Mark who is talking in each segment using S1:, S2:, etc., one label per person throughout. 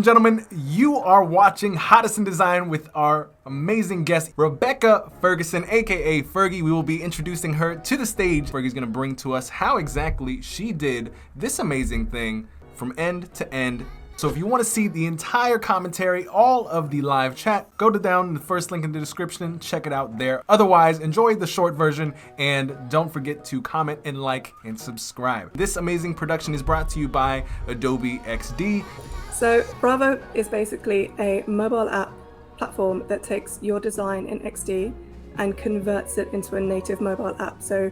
S1: gentlemen, you are watching Hottest in Design with our amazing guest, Rebecca Ferguson, aka Fergie. We will be introducing her to the stage. Fergie's gonna bring to us how exactly she did this amazing thing from end to end. So if you want to see the entire commentary, all of the live chat, go to down the first link in the description, check it out there. Otherwise, enjoy the short version and don't forget to comment and like and subscribe. This amazing production is brought to you by Adobe XD.
S2: So Bravo is basically a mobile app platform that takes your design in XD and converts it into a native mobile app. So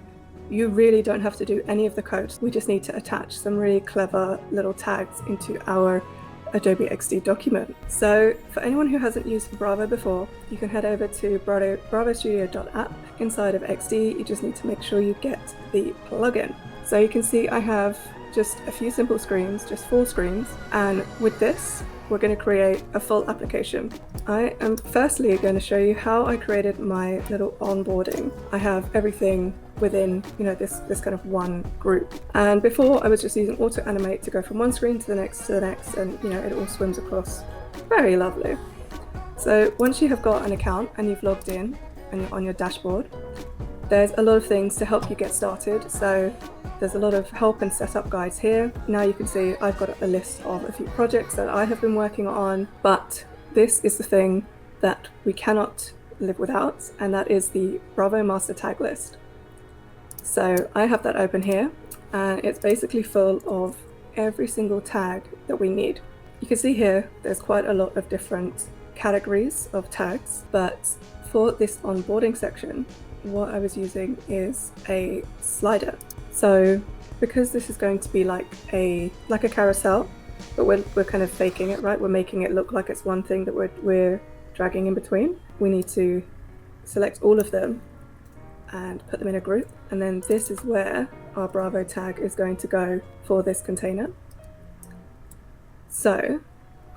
S2: you really don't have to do any of the code. We just need to attach some really clever little tags into our Adobe XD document. So for anyone who hasn't used Bravo before, you can head over to bravostudio.app. Inside of XD, you just need to make sure you get the plugin. So you can see I have just a few simple screens, just 4 screens. And with this, we're going to create a full application. I am firstly going to show you how I created my little onboarding. I have everything within, this kind of one group. And before I was just using auto animate to go from one screen to the next, and it all swims across. Very lovely. So once you have got an account and you've logged in and you're on your dashboard, there's a lot of things to help you get started. So there's a lot of help and setup guides here. Now you can see I've got a list of a few projects that I have been working on, but this is the thing that we cannot live without, and that is the Bravo master tag list. So I have that open here, and it's basically full of every single tag that we need. You can see here there's quite a lot of different categories of tags, but for this onboarding section, what I was using is a slider. So because this is going to be like a carousel, but we're kind of faking it, right? We're making it look like it's one thing that we're dragging in between. We need to select all of them and put them in a group. And then this is where our Bravo tag is going to go for this container. So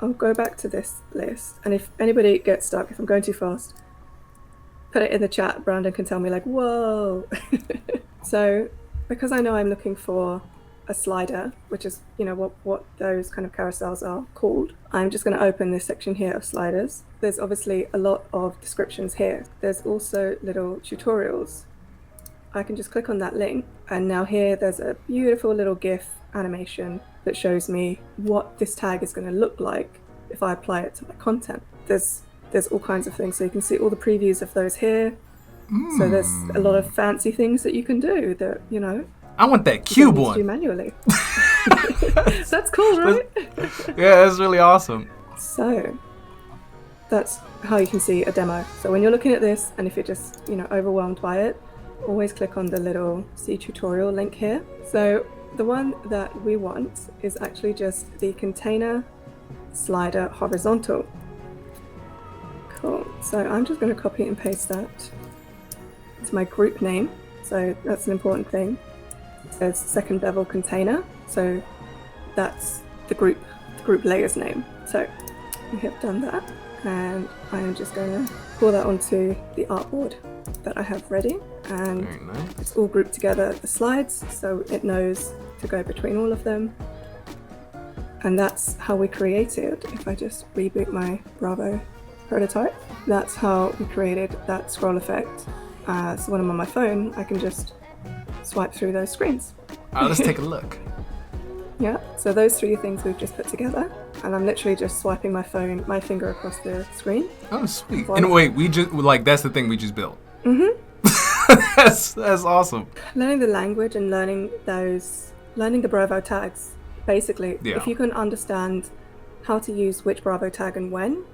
S2: I'll go back to this list. And if anybody gets stuck, if I'm going too fast, put it in the chat. Brandon can tell me like, whoa. So because I know I'm looking for a slider, which is, what those kind of carousels are called, I'm just going to open this section here of sliders. There's obviously a lot of descriptions here. There's also little tutorials. I can just click on that link, and now here there's a beautiful little GIF animation that shows me what this tag is going to look like if I apply it to my content. There's all kinds of things, so you can see all the previews of those here. So there's a lot of fancy things that you can do that,
S1: I want that cube one.
S2: Do manually. That's cool, right?
S1: Yeah, that's really awesome.
S2: So that's how you can see a demo. So when you're looking at this, and if you're just, overwhelmed by it, always click on the little see tutorial link here. So the one that we want is actually just the container slider horizontal. Cool. So I'm just going to copy and paste that to my group name. So that's an important thing. It says second level container. So that's the group layer's name. So we have done that, and I am just going to pull that onto the artboard that I have ready, and
S1: very nice.
S2: It's all grouped together, the slides, so it knows to go between all of them. And that's how we created, if I just reboot my Bravo prototype, that's how we created that scroll effect. So when I'm on my phone, I can just swipe through those screens.
S1: Let's take a look.
S2: Yeah, so those 3 things we've just put together, and I'm literally just swiping my finger across the screen.
S1: Oh, sweet. And wait, that's the thing we just built.
S2: Mm-hmm.
S1: That's awesome.
S2: Learning the language and learning the Bravo tags, basically.
S1: Yeah.
S2: If you can understand how to use which Bravo tag and when,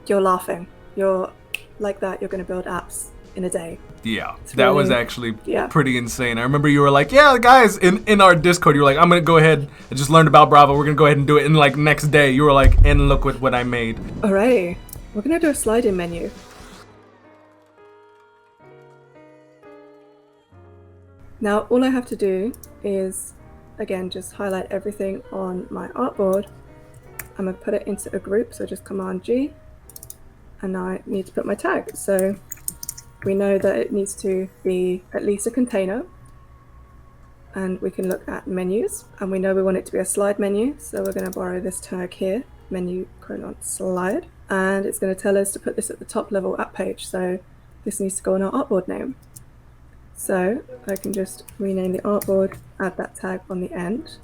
S2: you're laughing. You're like that, you're going to build apps in a day.
S1: Yeah, that was actually
S2: Yeah.
S1: pretty insane. I remember you were like, yeah, guys, in our Discord, you were like, I'm going to go ahead and just learned about Bravo. We're going to go ahead and do it. And like next day, you were like, and look what I made.
S2: Alrighty, we're going to do a slide-in menu. Now, all I have to do is, again, just highlight everything on my artboard. I'm going to put it into a group, so just Command G. And now I need to put my tag. So we know that it needs to be at least a container. And we can look at menus, and we know we want it to be a slide menu, so we're going to borrow this tag here. menu :slide, and it's going to tell us to put this at the top level app page. So this needs to go on our artboard name. So I can just rename the artboard, add that tag on the end,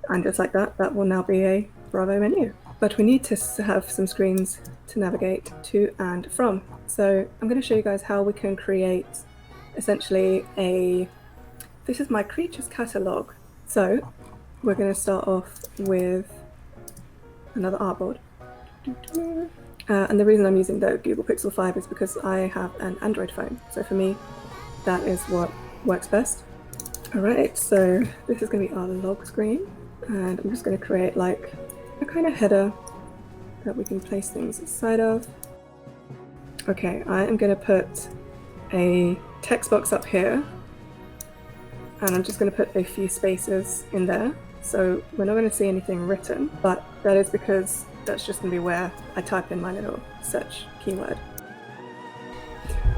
S2: and just like that, that will now be a Bravo menu. But we need to have some screens to navigate to and from. So I'm going to show you guys how we can create essentially this is my creatures catalog. So we're going to start off with another artboard. And the reason I'm using the Google Pixel 5 is because I have an Android phone. So for me, that is what works best. Alright, so this is going to be our log screen. And I'm just going to create like a kind of header that we can place things inside of. Okay, I am going to put a text box up here. And I'm just going to put a few spaces in there. So we're not going to see anything written, but that is because that's just going to be where I type in my little search keyword.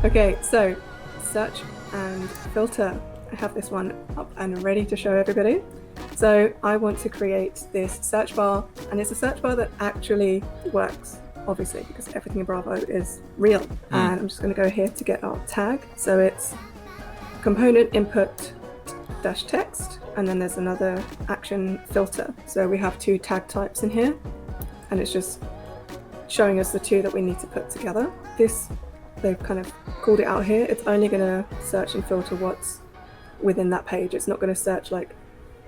S2: Okay, so search and filter. I have this one up and ready to show everybody. So I want to create this search bar, and it's a search bar that actually works, obviously, because everything in Bravo is real. And I'm just going to go here to get our tag. So it's component input dash text, and then there's another action filter. So we have two tag types in here, and it's just showing us the two that we need to put together. This, they've kind of called it out here. It's only going to search and filter what's within that page. It's not going to search like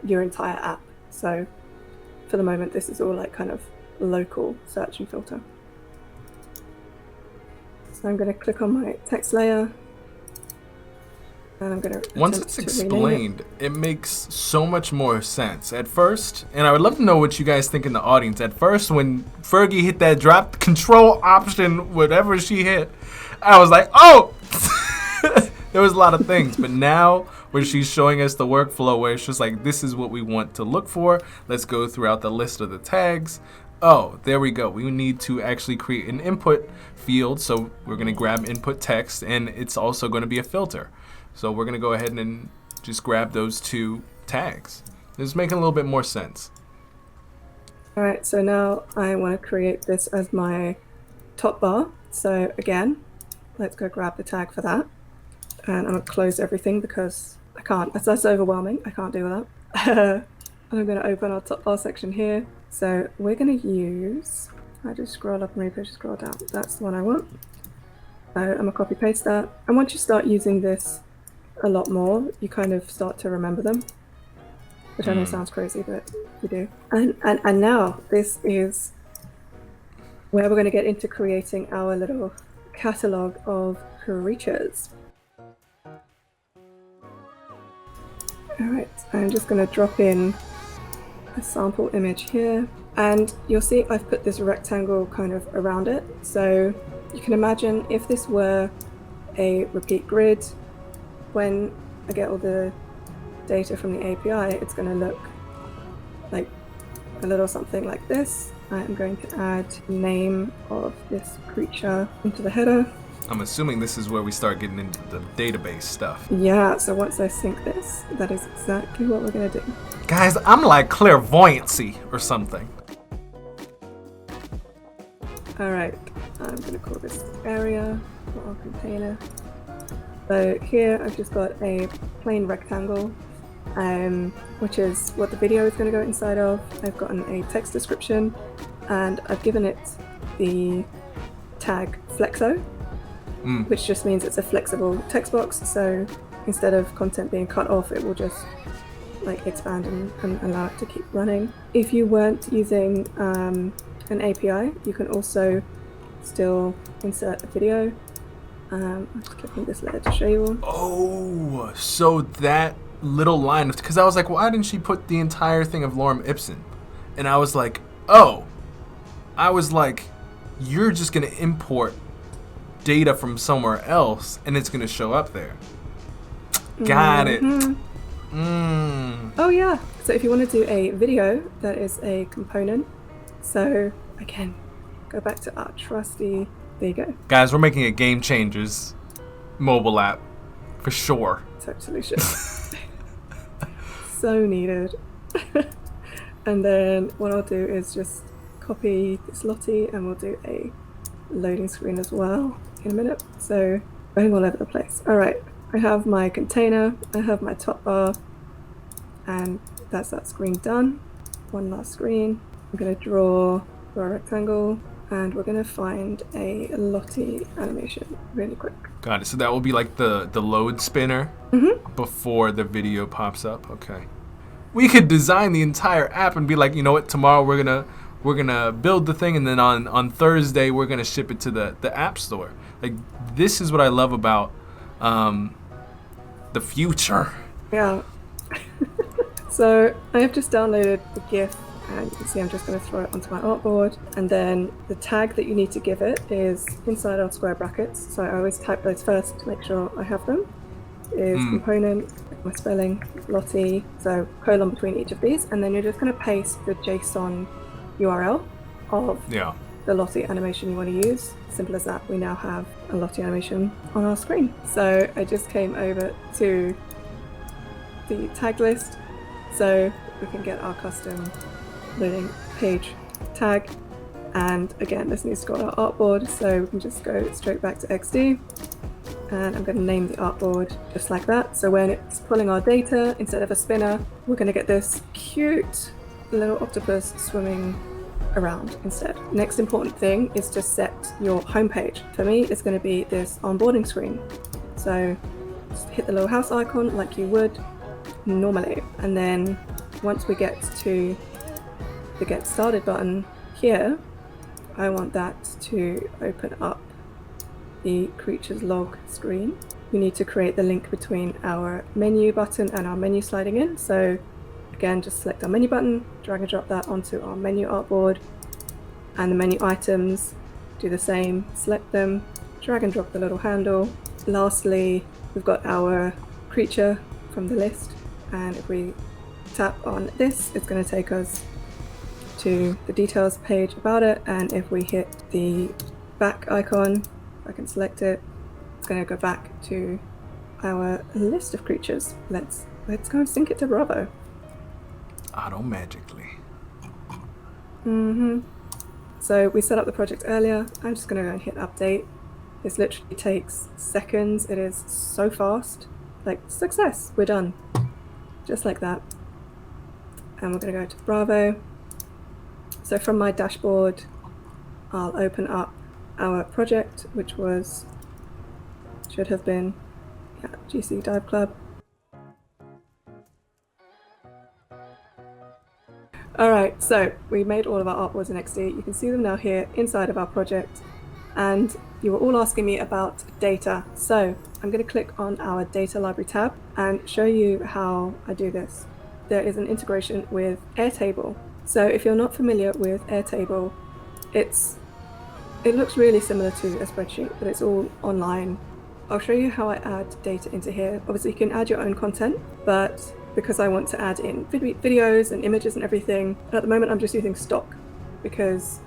S2: your entire app. So for the moment, this is all like kind of local search and filter. So I'm going to click on my text layer. And I'm going to
S1: once it's explained, it makes so much more sense. At first, and I would love to know what you guys think in the audience. At first, when Fergie hit that drop control option, whatever she hit, I was like, oh! There was a lot of things, but now where she's showing us the workflow where it's just like, this is what we want to look for. Let's go throughout the list of the tags. Oh, there we go. We need to actually create an input field. So we're going to grab input text, and it's also going to be a filter. So we're going to go ahead and just grab those two tags. This is making a little bit more sense.
S2: All right, so now I want to create this as my top bar. So again, let's go grab the tag for that. And I'm going to close everything because I can't. That's overwhelming. I can't do that. And I'm going to open our top bar section here. So we're going to use, I just scroll up and maybe just scroll down. That's the one I want. So I'm going to copy paste that. And once you start using this a lot more, you kind of start to remember them, which I know sounds crazy, but you do. And now this is where we're going to get into creating our little catalog of creatures. Alright, I'm just going to drop in a sample image here, and you'll see I've put this rectangle kind of around it. So you can imagine if this were a repeat grid, when I get all the data from the API, it's going to look like a little something like this. I'm going to add the name of this creature into the header.
S1: I'm assuming this is where we start getting into the database stuff.
S2: Yeah, so once I sync this, that is exactly what we're going to do.
S1: Guys, I'm like clairvoyancy or something.
S2: Alright, I'm going to call this area for our container. So here I've just got a plain rectangle, which is what the video is going to go inside of. I've gotten a text description, and I've given it the tag flexo, which just means it's a flexible text box. So instead of content being cut off, it will just like expand and allow it to keep running. If you weren't using an API, you can also still insert a video. I'm just clicking this layer to show you all.
S1: Oh, so that little line, because I was like, why didn't she put the entire thing of Lorem Ipsum? And I was like, oh, you're just going to import data from somewhere else and it's going to show up there. Got it.
S2: Oh yeah, so if you want to do a video, that is a component. So again, go back to our trusty, there you go.
S1: Guys, we're making a Game Changers mobile app for sure.
S2: Totally should. So needed. And then what I'll do is just copy this Lottie and we'll do a loading screen as well in a minute. So going all over the place. All right, I have my container, I have my top bar, and that's that screen done. One last screen. I'm going to draw a rectangle and we're going to find a Lottie animation really quick.
S1: Got it. So that will be like the load spinner before the video pops up. Okay. We could design the entire app and be like, you know what, tomorrow we're gonna build the thing, and then on Thursday we're gonna ship it to the app store. Like, this is what I love about the future.
S2: Yeah. So I have just downloaded the GIF, and you can see I'm just going to throw it onto my artboard, and then the tag that you need to give it is inside our square brackets. So I always type those first to make sure I have them. Is component, my spelling, Lottie, so colon between each of these, and then you're just going to paste the JSON URL of the Lottie animation you want to use. Simple as that. We now have a Lottie animation on our screen. So I just came over to the tag list so we can get our custom loading page tag, and again this needs to go on our artboard, so we can just go straight back to XD, and I'm going to name the artboard just like that. So when it's pulling our data, instead of a spinner, we're going to get this cute little octopus swimming around instead. Next important thing is to set your homepage. For me, it's going to be this onboarding screen. So just hit the little house icon like you would normally, and then once we get to the get started button here, I want that to open up the creatures log screen. We need to create the link between our menu button and our menu sliding in. So again, just select our menu button, drag and drop that onto our menu artboard, and the menu items, do the same, select them, drag and drop the little handle. Lastly, we've got our creature from the list, and if we tap on this, it's going to take us to the details page about it, and if we hit the back icon, I can select it, it's going to go back to our list of creatures. Let's go and sync it to Bravo.
S1: Auto-magically.
S2: So we set up the project earlier. I'm just going to go and hit update. This literally takes seconds. It is so fast. Like, success, we're done. Just like that. And we're going to go to Bravo. So from my dashboard, I'll open up our project, which should have been GC Dive Club. Alright, so we made all of our artboards in XD. You can see them now here inside of our project, and you were all asking me about data. So I'm going to click on our data library tab and show you how I do this. There is an integration with Airtable. So if you're not familiar with Airtable, it looks really similar to a spreadsheet, but it's all online. I'll show you how I add data into here. Obviously you can add your own content, but because I want to add in videos and images and everything, at the moment I'm just using stock because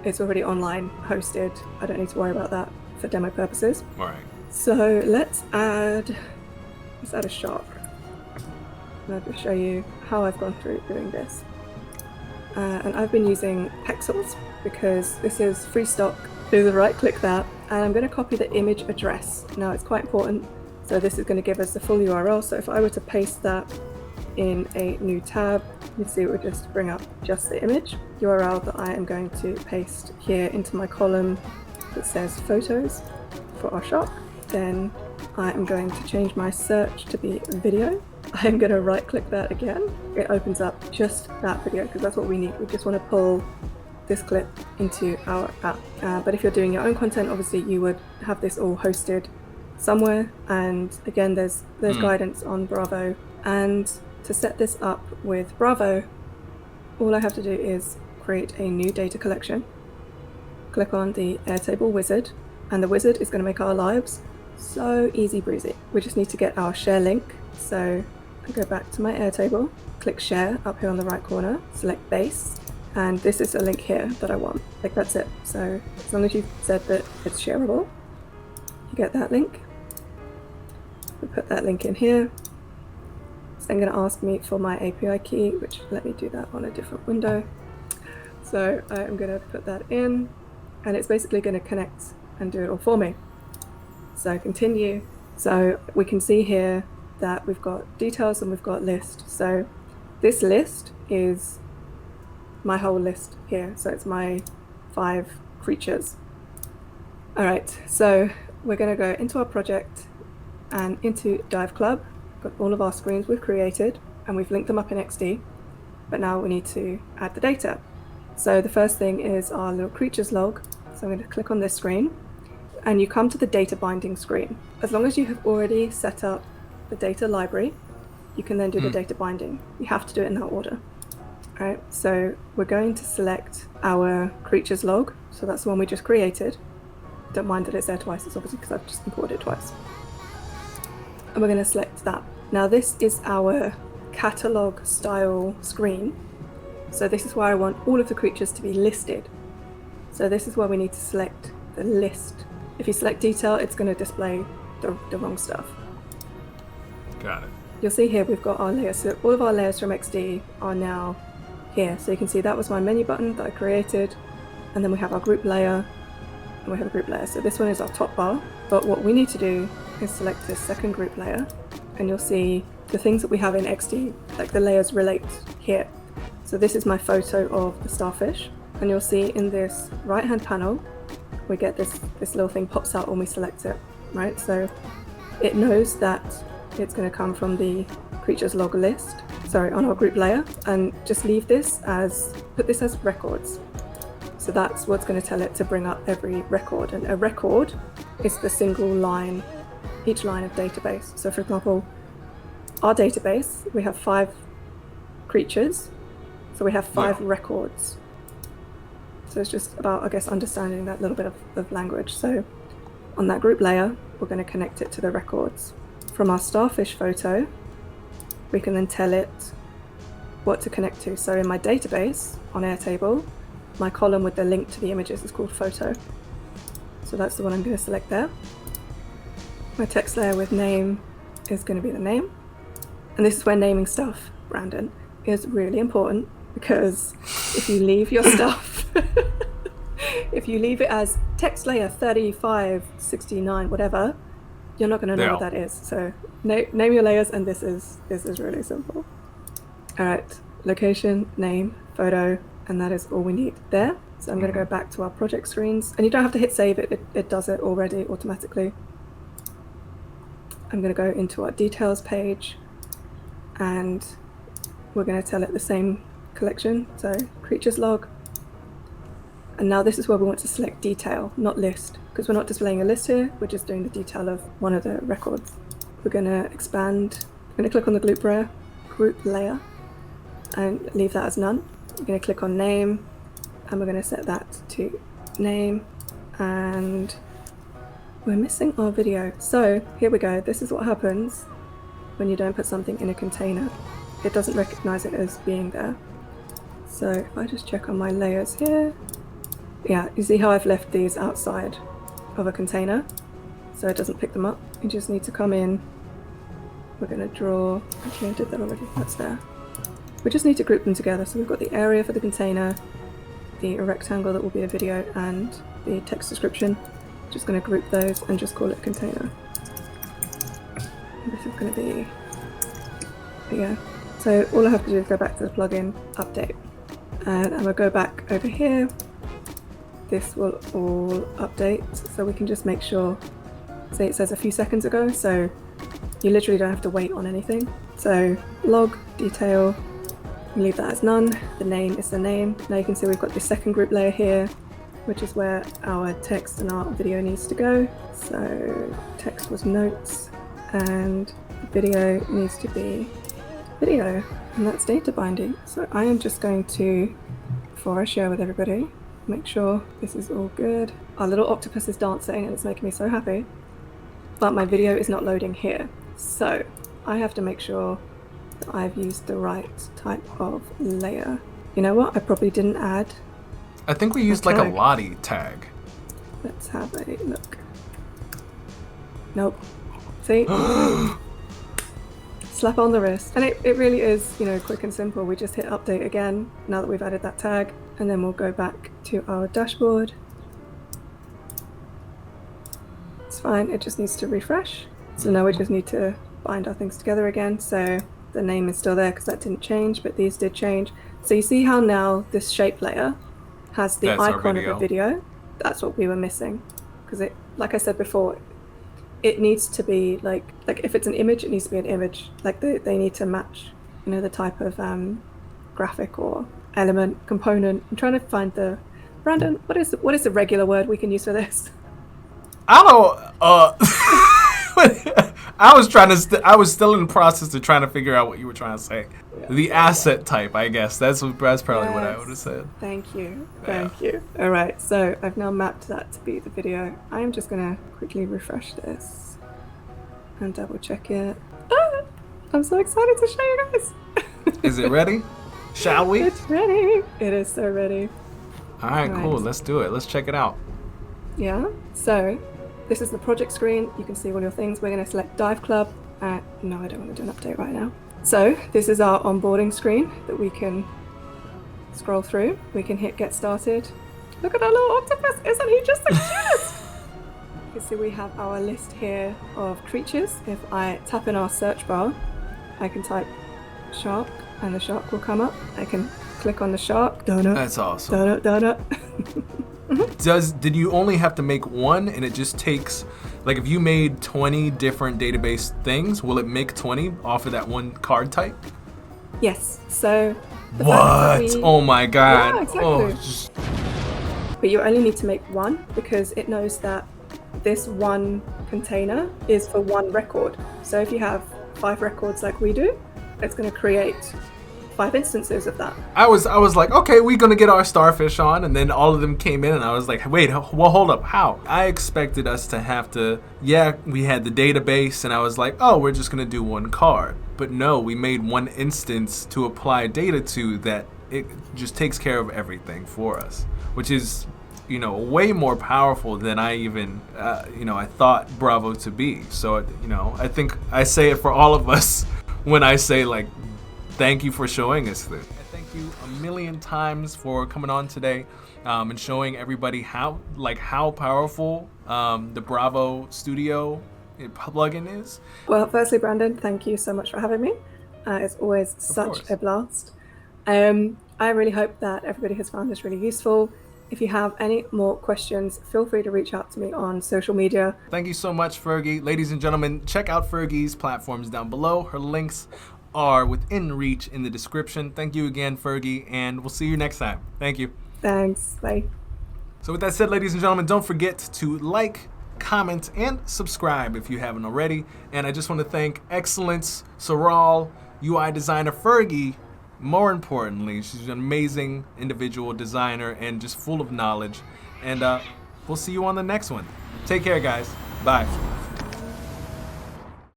S2: it's already online hosted. I don't need to worry about that for demo purposes.
S1: All right.
S2: So let's add a shark. And I'll just show you how I've gone through doing this. And I've been using Pexels because this is free stock. Do the right click that, and I'm going to copy the image address. Now it's quite important. So this is going to give us the full URL. So if I were to paste that in a new tab, you see it would just bring up just the image URL that I am going to paste here into my column that says photos for our shop. Then I am going to change my search to be video. I am going to right click that again. It opens up just that video because that's what we need. We just want to pull this clip into our app. But if you're doing your own content, obviously you would have this all hosted somewhere, and again there's guidance on Bravo. And to set this up with Bravo, all I have to do is create a new data collection, click on the Airtable wizard, and the wizard is going to make our lives so easy breezy. We just need to get our share link. So I go back to my Airtable, click share up here on the right corner, select base, and this is a link here that I want. Like, that's it. So as long as you've said that it's shareable, you get that link. We put that link in here. It's then going to ask me for my API key, which let me do that on a different window. So So I'm going to put that in, and it's basically going to connect and do it all for me. So continue. So we can see here that we've got details and we've got list. So this list is my whole list here. So it's my 5 creatures. All right, so we're going to go into our project and into Dive Club. Got all of our screens we've created and we've linked them up in XD, but now we need to add the data. So the first thing is our little creatures log. So I'm going to click on this screen and you come to the data binding screen. As long as you have already set up the data library, you can then do the data binding. You have to do it in that order. All right, so we're going to select our creatures log. So that's the one we just created. Don't mind that it's there twice, it's obviously because I've just imported it twice. And we're going to select that. Now this is our catalog style screen. So this is where I want all of the creatures to be listed. So this is where we need to select the list. If you select detail, it's going to display the wrong stuff.
S1: Got it.
S2: You'll see here we've got our layers. So all of our layers from XD are now here. So you can see that was my menu button that I created. And then we have our group layer. And we have a group layer. So this one is our top bar. But what we need to do is select this second group layer. And you'll see the things that we have in XD, like the layers relate here. So this is my photo of the starfish. And you'll see in this right-hand panel, we get this little thing pops out when we select it, right? So it knows that it's going to come from the creatures log list, on our group layer, and just leave this put this as records. So that's what's going to tell it to bring up every record. And a record is the single line, each line of database. So for example, our database, we have 5 creatures. So we have 5 records. So it's just about, I guess, understanding that little bit of language. So on that group layer, we're going to connect it to the records. From our starfish photo, we can then tell it what to connect to. So in my database on Airtable, my column with the link to the images is called photo. So that's the one I'm going to select there. My text layer with name is going to be the name. And this is where naming stuff, Brandon, is really important, because if you leave your stuff, if you leave it as text layer 3569, whatever, you're not going to know what that is. So name your layers, and this is really simple. All right, location, name, photo, and that is all we need there. So I'm going to go back to our project screens, and you don't have to hit save, it does it already automatically. I'm going to go into our details page, and we're going to tell it the same collection, so creatures log. And now this is where we want to select detail, not list, because we're not displaying a list here, we're just doing the detail of one of the records. We're going to expand, I'm going to click on the group layer and leave that as none. We're going to click on name, and we're going to set that to name, and we're missing our video. So here we go, this is what happens when you don't put something in a container. It doesn't recognize it as being there. So if I just check on my layers here, yeah, you see how I've left these outside of a container, so it doesn't pick them up. You just need to come in. We're going to draw, actually I did that already, that's there. We just need to group them together. So we've got the area for the container, the rectangle that will be a video, and the text description. Just going to group those and just call it container. And this is going to be, yeah. So all I have to do is go back to the plugin, update, and I'm going to go back over here. This will all update, so we can just make sure, say it says a few seconds ago, so you literally don't have to wait on anything. So log, detail, leave that as none, the name is the name. Now you can see we've got the second group layer here, which is where our text and our video needs to go. So text was notes, and video needs to be video, and that's data binding. So I am just going to, before I share with everybody, make sure this is all good. Our little octopus is dancing and it's making me so happy, but my video is not loading here. So I have to make sure that I've used the right type of layer. You know what? I probably didn't add.
S1: I think we used like a Lottie tag.
S2: Let's have a look. Nope. See? Slap on the wrist. And it really is, you know, quick and simple. We just hit update again now that we've added that tag. and then we'll go back to our dashboard. It's fine, it just needs to refresh. So now we just need to bind our things together again. So the name is still there because that didn't change, but these did change. So you see how now this shape layer has the icon of a video? That's what we were missing. Because it, like I said before, it needs to be like if it's an image, it needs to be an image. Like they need to match, you know, the type of graphic or element, component. I'm trying to find the, Brandon, what is the regular word we can use for this?
S1: I don't I was still in the process of trying to figure out what you were trying to say. The asset type, I guess. That's probably what I would have said.
S2: Thank you. Thank you. All right, so I've now mapped that to be the video. I'm just gonna quickly refresh this and double check it. Ah, I'm so excited to show you guys.
S1: Is it ready? Shall we?
S2: It's ready. It is so ready.
S1: All right, cool. Let's do it. Let's check it out.
S2: Yeah, so this is the project screen. You can see all your things. We're going to select Dive Club. No, I don't want to do an update right now. So this is our onboarding screen that we can scroll through. We can hit Get Started. Look at our little octopus. Isn't he just the cutest? You can see we have our list here of creatures. If I tap in our search bar, I can type shark and the shark will come up. I can click on the shark. Donut.
S1: That's awesome.
S2: Donut, donut.
S1: Did you only have to make one and it just takes, like if you made 20 different database things, will it make 20 off of that one card type?
S2: Yes. So
S1: what? Oh my god.
S2: Yeah, exactly. But you only need to make one because it knows that this one container is for one record. So if you have 5 records like we do, it's going to create 5 instances of that. I was like, okay, we're gonna get our starfish on, and then all of them came in, and I was like, wait, well, hold up, how? I expected us to have to, yeah, we had the database, and I was like, oh, we're just gonna do one card. But no, we made one instance to apply data to that it just takes care of everything for us, which is, you know, way more powerful than I even, you know, I thought Bravo to be. So, you know, I think I say it for all of us when I say, like, thank you for showing us this. Thank you a million times for coming on today and showing everybody how powerful the Bravo Studio plugin is. Well, firstly, Brandon, thank you so much for having me. It's always such a blast. I really hope that everybody has found this really useful. If you have any more questions, feel free to reach out to me on social media. Thank you so much, Fergie. Ladies and gentlemen, check out Fergie's platforms down below. Her links are within reach in the description. Thank you again, Fergie, and we'll see you next time. Thank you. Thanks. Bye. So with that said, ladies and gentlemen, don't forget to like, comment, and subscribe if you haven't already. And I just want to thank Excellence Saral, UI designer Fergie. More importantly, she's an amazing individual designer and just full of knowledge. And we'll see you on the next one. Take care, guys. Bye.